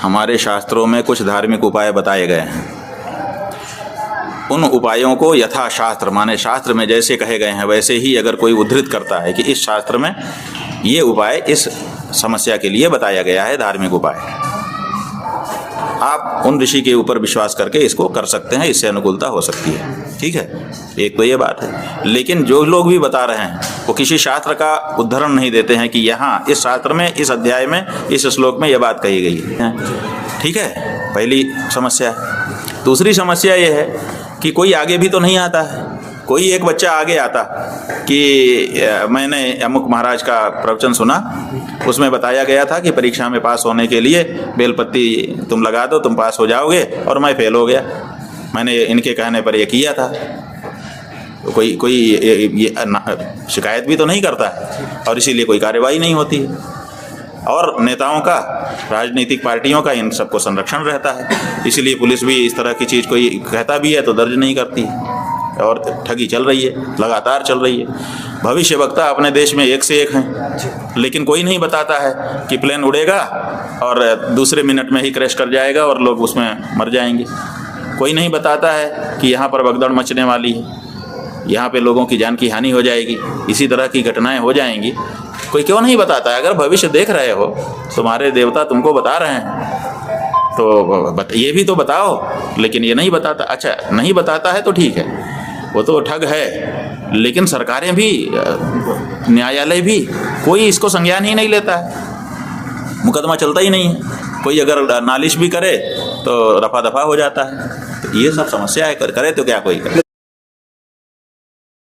हमारे शास्त्रों में कुछ धार्मिक उपाय बताए गए हैं। उन उपायों को यथाशास्त्र, माने शास्त्र में जैसे कहे गए हैं वैसे ही अगर कोई उद्धृत करता है कि इस शास्त्र में ये उपाय इस समस्या के लिए बताया गया है, धार्मिक उपाय, आप उन ऋषि के ऊपर विश्वास करके इसको कर सकते हैं, इससे अनुकूलता हो सकती है। ठीक है, एक तो ये बात है। लेकिन जो लोग भी बता रहे हैं वो किसी शास्त्र का उद्धरण नहीं देते हैं कि यहाँ इस शास्त्र में, इस अध्याय में, इस श्लोक में यह बात कही गई है। ठीक है, पहली समस्या। दूसरी समस्या ये है कि कोई आगे भी तो नहीं आता है। कोई एक बच्चा आगे आता कि मैंने अमुक महाराज का प्रवचन सुना, उसमें बताया गया था कि परीक्षा में पास होने के लिए बेलपत्ती तुम लगा दो, तुम पास हो जाओगे, और मैं फेल हो गया। मैंने इनके कहने पर यह किया था। कोई ये शिकायत भी तो नहीं करता है और इसीलिए कोई कार्रवाई नहीं होती है। और नेताओं का, राजनीतिक पार्टियों का इन सबको संरक्षण रहता है, इसलिए पुलिस भी इस तरह की चीज़ कोई कहता भी है तो दर्ज नहीं करती है, और ठगी चल रही है, लगातार चल रही है। भविष्य वक्ता अपने देश में एक से एक हैं, लेकिन कोई नहीं बताता है कि प्लेन उड़ेगा और दूसरे मिनट में ही क्रैश कर जाएगा और लोग उसमें मर जाएंगे। कोई नहीं बताता है कि यहाँ पर भगदड़ मचने वाली है, यहाँ पे लोगों की जान की हानि हो जाएगी, इसी तरह की घटनाएं हो जाएंगी। कोई क्यों नहीं बताता है? अगर भविष्य देख रहे हो, तुम्हारे देवता तुमको बता रहे हैं तो ये भी तो बताओ, लेकिन ये नहीं बताता। अच्छा, नहीं बताता है तो ठीक है, वो तो ठग है, लेकिन सरकारें भी, न्यायालय भी, कोई इसको संज्ञान ही नहीं लेता है, मुकदमा चलता ही नहीं है। कोई अगर नालिश भी करे तो रफा दफा हो जाता है। तो ये सब समस्या है, करे तो क्या कोई करे।